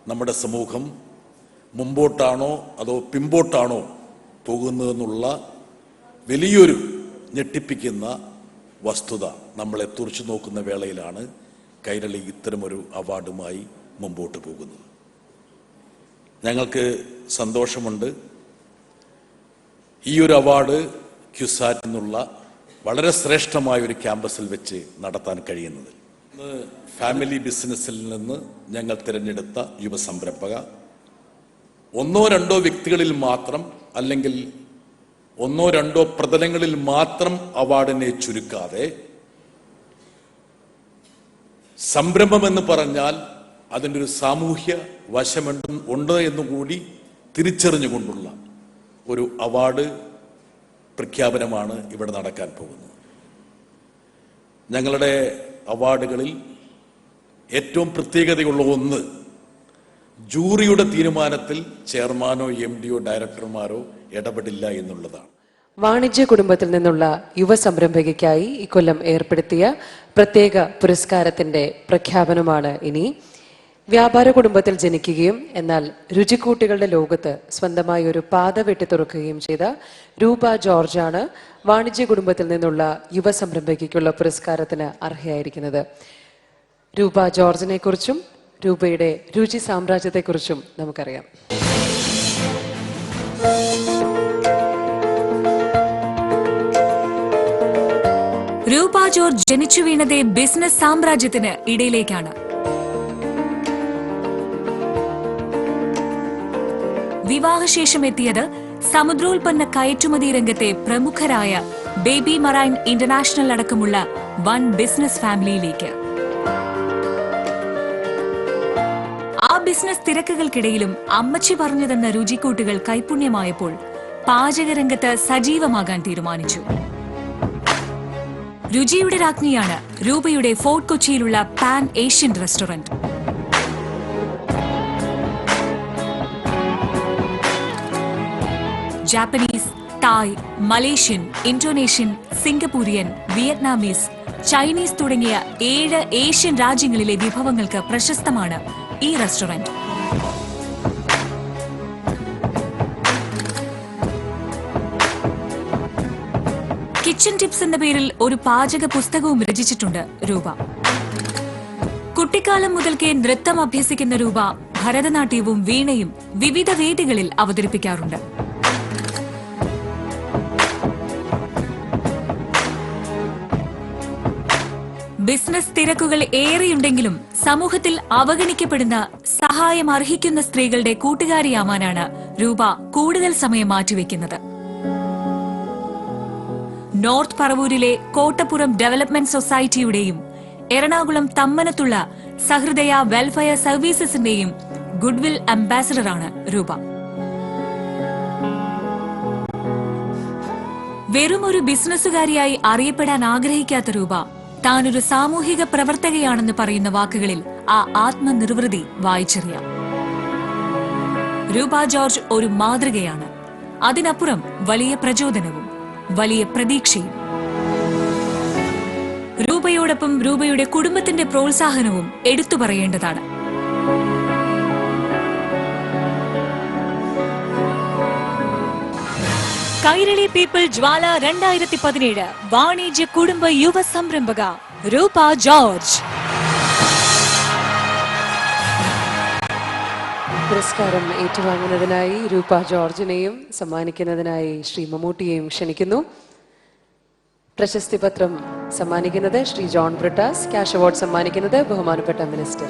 നമ്മുടെ സമൂഹം മുമ്പോട്ടാണോ അതോ പിമ്പോട്ടാണോ പോകുന്നതെന്നുള്ള വലിയൊരു ഞെട്ടിപ്പിക്കുന്ന വസ്തുത നമ്മളെ തുറച്ചു നോക്കുന്ന വേളയിലാണ് കൈരളി ഇത്തരമൊരു അവാർഡുമായി മുമ്പോട്ട് പോകുന്നത്. ഞങ്ങൾക്ക് സന്തോഷമുണ്ട്. ഈ ഒരു അവാർഡ് ക്യുസാറ്റ് എന്നുള്ള വളരെ ശ്രേഷ്ഠമായ ഒരു ക്യാമ്പസിൽ വെച്ച് നടത്താൻ കഴിയുന്നത്. ഫാമിലി ബിസിനസ്സിൽ നിന്ന് ഞങ്ങൾ തിരഞ്ഞെടുത്ത യുവസംരംഭക ഒന്നോ രണ്ടോ വ്യക്തികളിൽ മാത്രം അല്ലെങ്കിൽ ഒന്നോ രണ്ടോ പ്രതലങ്ങളിൽ മാത്രം അവാർഡിനെ ചുരുക്കാതെ സംരംഭം എന്ന് പറഞ്ഞാൽ അതിൻ്റെ ഒരു സാമൂഹ്യ വശമുണ്ട് എന്നുകൂടി തിരിച്ചറിഞ്ഞുകൊണ്ടുള്ള ഒരു അവാർഡ് പ്രഖ്യാപനമാണ് ഇവിടെ നടക്കാൻ പോകുന്നത്. ഞങ്ങളുടെ അവാർഡുകളിൽ ഏറ്റവും പ്രത്യേകതയുള്ള ഒന്ന്, ജൂറിയുടെ തീരുമാനത്തിൽ ചെയർമാനോ MDയോ ഡയറക്ടർമാരോ ഇടപെടില്ല എന്നുള്ളതാണ്. വാണിജ്യ കുടുംബത്തിൽ നിന്നുള്ള യുവ സംരംഭകയ്ക്കായി ഇക്കൊല്ലം ഏർപ്പെടുത്തിയ പ്രത്യേക പുരസ്കാരത്തിന്റെ പ്രഖ്യാപനമാണ് ഇനി. വ്യാപാര കുടുംബത്തിൽ ജനിക്കുകയും എന്നാൽ രുചിക്കൂട്ടുകളുടെ ലോകത്ത് സ്വന്തമായി ഒരു പാത വെട്ടി തുറക്കുകയും ചെയ്ത രൂപ ജോർജാണ് വാണിജ്യ കുടുംബത്തിൽ നിന്നുള്ള യുവ സംരംഭകയ്ക്കുള്ള പുരസ്കാരത്തിന് അർഹയായിരിക്കുന്നത്. രൂപ ജോർജിനെ കുറിച്ചും രൂപയുടെ രുചി സാമ്രാജ്യത്തെക്കുറിച്ചും നമുക്കറിയാം. രൂപ ജോർജ് ജനിച്ചു വീണത് ബിസിനസ് സാമ്രാജ്യത്തിന് ഇടയിലേക്കാണ്. വിവാഹശേഷം എത്തിയത് സമുദ്രോൽപ്പന്ന കയറ്റുമതി രംഗത്തെ പ്രമുഖരായ ബേബി മറൈൻ ഇന്റർനാഷണൽ അടക്കമുള്ള വൻ ബിസിനസ് ഫാമിലിയിലേക്ക്. ആ ബിസിനസ് തിരക്കുകൾക്കിടയിലും അമ്മച്ചി പറഞ്ഞു തന്ന രുചിക്കൂട്ടുകൾ കൈപുണ്യമായപ്പോൾ പാചകരംഗത്ത് സജീവമാകാൻ തീരുമാനിച്ചു. രുചിയുടെ രാജ്ഞിയാണ് രൂപയുടെ ഫോർട്ട് കൊച്ചിയിലുള്ള pan Asian restaurant. Japanese, Thai, Malaysian, Indonesian, Singaporean, Vietnamese, Chinese തുടങ്ങിയ 7 ഏഷ്യൻ രാജ്യങ്ങളിലെ വിഭവങ്ങൾക്ക് പ്രശസ്തമാണ് ഈ റെസ്റ്റോറന്റ്. കിച്ചൺ ടിപ്സ് എന്ന പേരിൽ ഒരു പാചക പുസ്തകവും രചിച്ചിട്ടുണ്ട് രൂപ. കുട്ടിക്കാലം മുതൽക്കേ നൃത്തം അഭ്യസിക്കുന്ന രൂപ ഭരതനാട്യവും വീണയും വിവിധ വേദികളിൽ അവതരിപ്പിക്കാറുണ്ട്. ബിസിനസ് തിരക്കുകൾ ഏറെയുണ്ടെങ്കിലും സമൂഹത്തിൽ അവഗണിക്കപ്പെടുന്ന, സഹായം അർഹിക്കുന്ന സ്ത്രീകളുടെ കൂട്ടുകാരിയാവാനാണ് രൂപ കൂടുതൽ സമയം മാറ്റിവെക്കുന്നത്. നോർത്ത് പറവൂരിലെ കോട്ടപ്പുറം ഡെവലപ്മെന്റ് സൊസൈറ്റിയുടെയും എറണാകുളം തമ്മനത്തുള്ള സഹൃദയ വെൽഫെയർ സർവീസസിന്റെയും ഗുഡ്വിൽ അംബാസഡറാണ് രൂപ. വെറുമൊരു ബിസിനസ്സുകാരിയായി അറിയപ്പെടാൻ ആഗ്രഹിക്കാത്ത രൂപ താനൊരു സാമൂഹിക പ്രവർത്തകയാണെന്ന് പറയുന്ന വാക്കുകളിൽ ആ ആത്മനിർവൃതി വായിച്ചറിയാം. രൂപ ജോർജ് ഒരു മാതൃകയാണ്. അതിനപ്പുറം വലിയ പ്രചോദനവും വലിയ പ്രതീക്ഷയും. രൂപയോടൊപ്പം രൂപയുടെ കുടുംബത്തിന്റെ പ്രോത്സാഹനവും എടുത്തു പറയേണ്ടതാണ്. കൈരളി പീപ്പിൾ ജ്വാല 2017 വാണിജ്യ കുടുംബ യുവ സംരംഭക രൂപ ജോർജ്. പുരസ്കാരം ഏറ്റുവാങ്ങുന്നതിനായി രൂപ ജോർജിനെയും സമ്മാനിക്കുന്നതിനായി ശ്രീ മമ്മൂട്ടിയെയും ക്ഷണിക്കുന്നു. പ്രശസ്തി പത്രം സമ്മാനിക്കുന്നത് ശ്രീ ജോൺ ബ്രിട്ടാസ്. ക്യാഷ് അവാർഡ് സമ്മാനിക്കുന്നത് ബഹുമാനപ്പെട്ട മിനിസ്റ്റർ.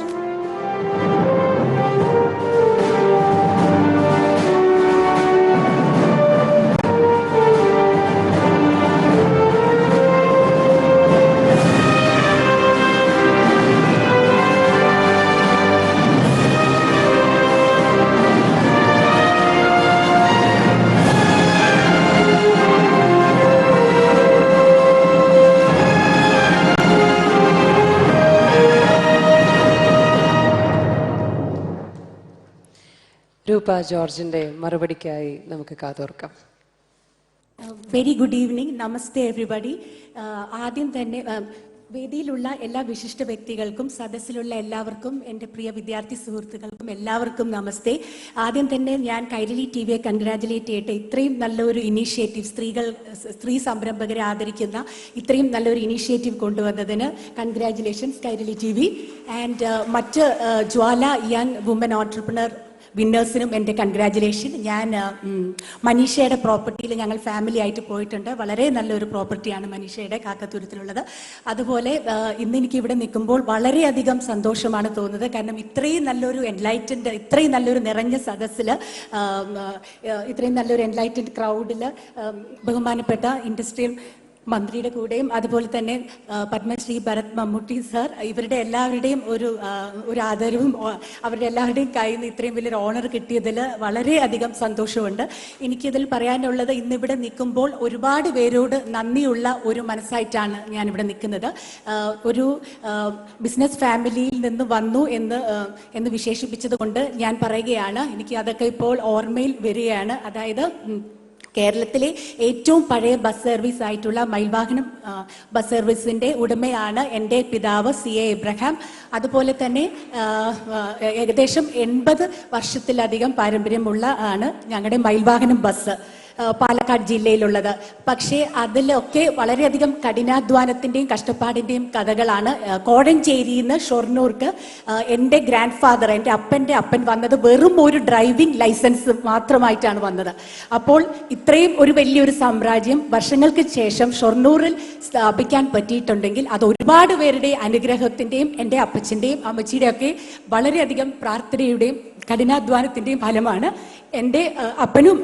രൂപ ജോർജിന്റെ മറുപടിക്കായി നമുക്ക് കാതോർക്കാം. Very good evening. നമസ്തേ എവറിബഡി. ആദ്യം തന്നെ വേദിയിലുള്ള എല്ലാ വിശിഷ്ട വ്യക്തികൾക്കും സദസ്സിലുള്ള എല്ലാവർക്കും എൻ്റെ പ്രിയ വിദ്യാർത്ഥി സുഹൃത്തുക്കൾക്കും എല്ലാവർക്കും നമസ്തേ. ആദ്യം തന്നെ ഞാൻ കൈരളി ടിവിയെ കൺഗ്രാജുലേറ്റ് ചെയ്യട്ടെ. ഇത്രയും നല്ലൊരു ഇനീഷ്യേറ്റീവ്, സ്ത്രീ സംരംഭകരെ ആദരിക്കുന്ന ഇത്രയും നല്ലൊരു ഇനീഷ്യേറ്റീവ് കൊണ്ടുവന്നതിന് കൺഗ്രാജുലേഷൻസ് കൈരളി ടിവി. ആൻഡ് മറ്റ് ജ്വാല യങ് വുമൻ ഓൺട്രപ്രണർ വിന്നേഴ്സിനും എൻ്റെ കൺഗ്രാജുലേഷൻ. ഞാൻ മനീഷയുടെ പ്രോപ്പർട്ടിയിൽ ഞങ്ങൾ ഫാമിലി ആയിട്ട് പോയിട്ടുണ്ട്. വളരെ നല്ലൊരു പ്രോപ്പർട്ടിയാണ് മനീഷയുടെ കാക്കത്തുരത്തിലുള്ളത്. അതുപോലെ ഇന്ന് എനിക്ക് ഇവിടെ നിൽക്കുമ്പോൾ വളരെയധികം സന്തോഷമാണ് തോന്നുന്നത്. കാരണം ഇത്രയും നല്ലൊരു ഇത്രയും നല്ലൊരു നിറഞ്ഞ സദസ്സിൽ, ഇത്രയും നല്ലൊരു എൻലൈറ്റൻഡ് ക്രൗഡിൽ ബഹുമാനപ്പെട്ട ഇൻഡസ്ട്രിയൽ മന്ത്രിയുടെ കൂടെയും അതുപോലെ തന്നെ പത്മശ്രീ ഭരത് മമ്മൂട്ടി സർ, ഇവരുടെ എല്ലാവരുടെയും ഒരു ആദരവും അവരുടെ എല്ലാവരുടെയും കയ്യിൽ നിന്ന് ഇത്രയും വലിയൊരു ഓണർ കിട്ടിയതിൽ വളരെയധികം സന്തോഷമുണ്ട്. എനിക്കിതിൽ പറയാനുള്ളത്, ഇന്നിവിടെ നിൽക്കുമ്പോൾ ഒരുപാട് പേരോട് നന്ദിയുള്ള ഒരു മനസ്സായിട്ടാണ് ഞാനിവിടെ നിൽക്കുന്നത്. ഒരു ബിസിനസ് ഫാമിലിയിൽ നിന്ന് വന്നു എന്ന് വിശേഷിപ്പിച്ചത് കൊണ്ട് ഞാൻ പറയുകയാണ്. എനിക്ക് അതൊക്കെ ഇപ്പോൾ ഓർമ്മയിൽ വരികയാണ്. അതായത് കേരളത്തിലെ ഏറ്റവും പഴയ ബസ് സർവീസ് ആയിട്ടുള്ള മയിൽവാഹനം ബസ് സർവീസിൻ്റെ ഉടമയാണ് എൻ്റെ പിതാവ് CA എബ്രഹാം. അതുപോലെ തന്നെ ഏകദേശം 80 വർഷത്തിലധികം പാരമ്പര്യമുള്ള ആണ് ഞങ്ങളുടെ മയിൽവാഹനം ബസ് പാലക്കാട് ജില്ലയിലുള്ളത്. പക്ഷേ അതിലൊക്കെ വളരെയധികം കഠിനാധ്വാനത്തിൻ്റെയും കഷ്ടപ്പാടിൻ്റെയും കഥകളാണ്. കോഴഞ്ചേരിയിൽ നിന്ന് ഷൊർണൂർക്ക് എൻ്റെ ഗ്രാൻഡ് ഫാദർ, എൻ്റെ അപ്പൻ്റെ അപ്പൻ വന്നത് വെറും ഒരു ഡ്രൈവിംഗ് ലൈസൻസ് മാത്രമായിട്ടാണ് വന്നത്. അപ്പോൾ ഇത്രയും ഒരു വലിയൊരു സാമ്രാജ്യം വർഷങ്ങൾക്ക് ശേഷം ഷൊർണൂരിൽ സ്ഥാപിക്കാൻ പറ്റിയിട്ടുണ്ടെങ്കിൽ അത് ഒരുപാട് പേരുടെ അനുഗ്രഹത്തിൻ്റെയും എൻ്റെ അപ്പച്ചൻ്റെയും അമ്മച്ചിയുടെയും ഒക്കെ വളരെയധികം പ്രാർത്ഥനയുടെയും കഠിനാധ്വാനത്തിൻ്റെയും ഫലമാണ്. എൻ്റെ അപ്പനും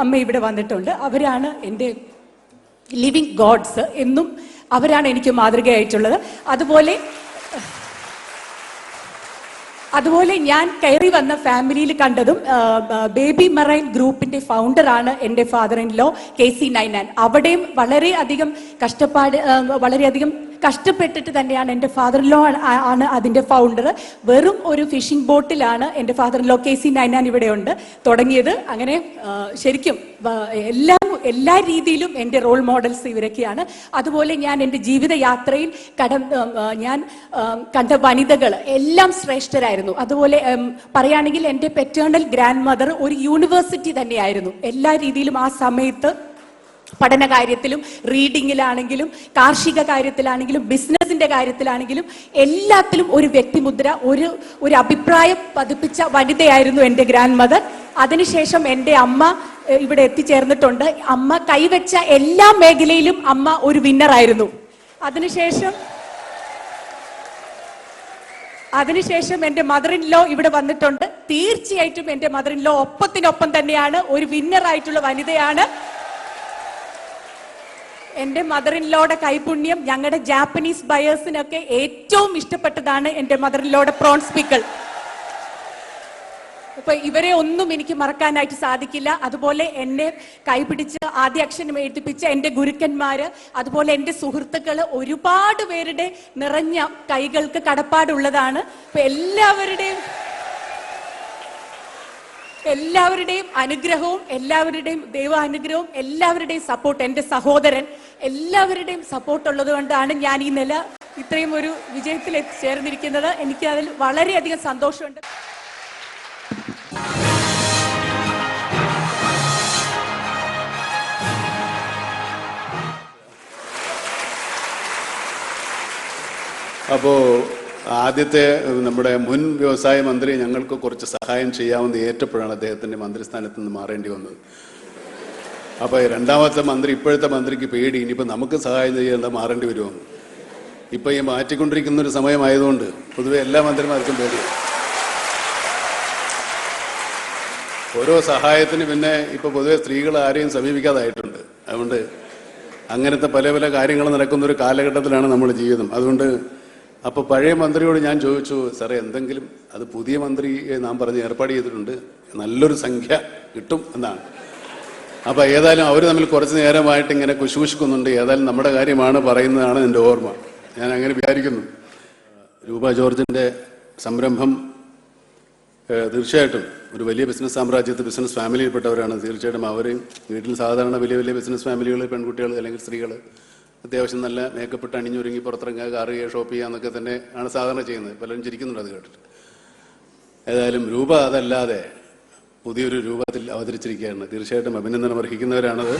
അമ്മ ഇവിടെ വന്നിട്ടുണ്ട്. അവരാണ് എൻ്റെ ലിവിങ് ഗോഡ്സ്. എന്നും അവരാണ് എനിക്ക് മാതൃകയായിട്ടുള്ളത്. അതുപോലെ ഞാൻ കയറി വന്ന ഫാമിലിയിൽ കണ്ടതും ബേബി മറൈൻ ഗ്രൂപ്പിന്റെ ഫൗണ്ടറാണ് എൻ്റെ father in law KC Ninan. അവിടെയും വളരെയധികം കഷ്ടപ്പെട്ടിട്ട് തന്നെയാണ് എൻ്റെ ഫാദർ ഇൻ ലോ ആണ് അതിൻ്റെ ഫൗണ്ടർ. വെറും ഒരു ഫിഷിംഗ് ബോട്ടിലാണ് എൻ്റെ father in law KC Ninan ഇവിടെയുണ്ട് തുടങ്ങിയത്. അങ്ങനെ ശരിക്കും എല്ലാ രീതിയിലും എൻ്റെ റോൾ മോഡൽസ് ഇവരൊക്കെയാണ്. അതുപോലെ ഞാൻ എൻ്റെ ജീവിതയാത്രയിൽ ഞാൻ കണ്ട വനിതകൾ എല്ലാം ശ്രേഷ്ഠരായിരുന്നു. അതുപോലെ പറയുകയാണെങ്കിൽ എൻ്റെ പെറ്റേണൽ ഗ്രാൻഡ് മദർ ഒരു യൂണിവേഴ്സിറ്റി തന്നെയായിരുന്നു. എല്ലാ രീതിയിലും ആ സമയത്ത് പഠന കാര്യത്തിലും റീഡിങ്ങിലാണെങ്കിലും കാർഷിക കാര്യത്തിലാണെങ്കിലും ബിസിനസിന്റെ കാര്യത്തിലാണെങ്കിലും എല്ലാത്തിലും ഒരു വ്യക്തിമുദ്ര, ഒരു അഭിപ്രായം പതിപ്പിച്ച വനിതയായിരുന്നു എൻ്റെ ഗ്രാൻഡ് മദർ. അതിനുശേഷം എൻ്റെ അമ്മ ഇവിടെ എത്തിച്ചേർന്നിട്ടുണ്ട്. അമ്മ കൈവച്ച എല്ലാ മേഖലയിലും അമ്മ ഒരു വിന്നറായിരുന്നു. അതിനുശേഷം എൻ്റെ മദർ ഇൻ ലോ ഇവിടെ വന്നിട്ടുണ്ട്. തീർച്ചയായിട്ടും എൻ്റെ മദർ ഇൻ ലോ ഒപ്പത്തിനൊപ്പം തന്നെയാണ്, ഒരു വിന്നറായിട്ടുള്ള വനിതയാണ്. എൻ്റെ മദർ ഇൻ ലോയുടെ കൈപുണ്യം ഞങ്ങളുടെ ജാപ്പനീസ് ബയേഴ്സിനൊക്കെ ഏറ്റവും ഇഷ്ടപ്പെട്ടതാണ് എൻ്റെ മദർ ഇൻ ലോയുടെ പ്രോൺസ് പിക്കിൾ. ഇപ്പൊ ഇവരെ ഒന്നും എനിക്ക് മറക്കാനായിട്ട് സാധിക്കില്ല. അതുപോലെ എന്നെ കൈപിടിച്ച് ആദ്യ അക്ഷരം എഴുതിപ്പിച്ച എൻ്റെ ഗുരുക്കന്മാര്, അതുപോലെ എൻ്റെ സുഹൃത്തുക്കള്, ഒരുപാട് പേരുടെ നിറഞ്ഞ കൈകൾക്ക് കടപ്പാടുള്ളതാണ്. ഇപ്പൊ എല്ലാവരുടെയും അനുഗ്രഹവും എല്ലാവരുടെയും ദൈവാനുഗ്രഹവും എല്ലാവരുടെയും സപ്പോർട്ട്, എൻ്റെ സഹോദരൻ, എല്ലാവരുടെയും സപ്പോർട്ട് ഉള്ളത് കൊണ്ടാണ് ഞാൻ ഈ നില ഇത്രയും ഒരു വിജയത്തിൽ എത്തിച്ചേർന്നിരിക്കുന്നത്. എനിക്ക് അതിൽ വളരെയധികം സന്തോഷമുണ്ട്. അപ്പോൾ ആദ്യത്തെ നമ്മുടെ മുൻ വ്യവസായ മന്ത്രി ഞങ്ങൾക്ക് കുറച്ച് സഹായം ചെയ്യാമെന്ന് ഏറ്റപ്പോഴാണ് അദ്ദേഹത്തിൻ്റെ മന്ത്രിസ്ഥാനത്ത് നിന്ന് മാറേണ്ടി വന്നത്. അപ്പോൾ രണ്ടാമത്തെ മന്ത്രി, ഇപ്പോഴത്തെ മന്ത്രിക്ക് പേടി, ഇനിയിപ്പോൾ നമുക്ക് സഹായം ചെയ്യേണ്ട മാറേണ്ടി വരുമോ. ഇപ്പോൾ ഈ മാറ്റിക്കൊണ്ടിരിക്കുന്ന ഒരു സമയമായതുകൊണ്ട് പൊതുവെ എല്ലാ മന്ത്രിമാർക്കും പേടിയാണ്. ഓരോ സഹായത്തിന് പിന്നെ ഇപ്പോൾ പൊതുവെ സ്ത്രീകൾ ആരെയും സമീപിക്കാതായിട്ടുണ്ട്. അതുകൊണ്ട് അങ്ങനത്തെ പല പല കാര്യങ്ങൾ നടക്കുന്നൊരു കാലഘട്ടത്തിലാണ് നമ്മുടെ ജീവിതം. അതുകൊണ്ട് അപ്പോൾ പഴയ മന്ത്രിയോട് ഞാൻ ചോദിച്ചു, സാറേ എന്തെങ്കിലും, അത് പുതിയ മന്ത്രിയെ നാം പറഞ്ഞ് ഏർപ്പാട് ചെയ്തിട്ടുണ്ട്, നല്ലൊരു സംഖ്യ കിട്ടും എന്നാണ്. അപ്പോൾ ഏതായാലും അവർ തമ്മിൽ കുറച്ച് നേരമായിട്ട് ഇങ്ങനെ കുശുകുശുക്കുന്നുണ്ട്. ഏതായാലും നമ്മുടെ കാര്യമാണ് പറയുന്നതാണ് എൻ്റെ ഓർമ്മ. ഞാൻ അങ്ങനെ വിചാരിക്കുന്നു. രൂപ ജോർജിൻ്റെ സംരംഭം തീർച്ചയായിട്ടും ഒരു വലിയ ബിസിനസ് സാമ്രാജ്യത്തിൽ ബിസിനസ് ഫാമിലിയിൽപ്പെട്ടവരാണ്. തീർച്ചയായിട്ടും അവരെയും വീട്ടിൽ സാധാരണ വലിയ വലിയ ബിസിനസ് ഫാമിലികൾ, പെൺകുട്ടികൾ അല്ലെങ്കിൽ സ്ത്രീകൾ അത്യാവശ്യം നല്ല മേക്കപ്പ് ഇട്ട് അണിഞ്ഞൊരുങ്ങി പുറത്തിറങ്ങുക, കാർ ചെയ്യുക, ഷോപ്പ് ചെയ്യുക എന്നൊക്കെ തന്നെ ആണ് സാധാരണ ചെയ്യുന്നത്. പലരും ചിരിക്കുന്നുണ്ട് അത് കേട്ടിട്ട്. ഏതായാലും രൂപ അതല്ലാതെ പുതിയൊരു രൂപത്തിൽ അവതരിച്ചിരിക്കുകയാണ്. തീർച്ചയായിട്ടും അഭിനന്ദനം അർഹിക്കുന്നവരാണത്.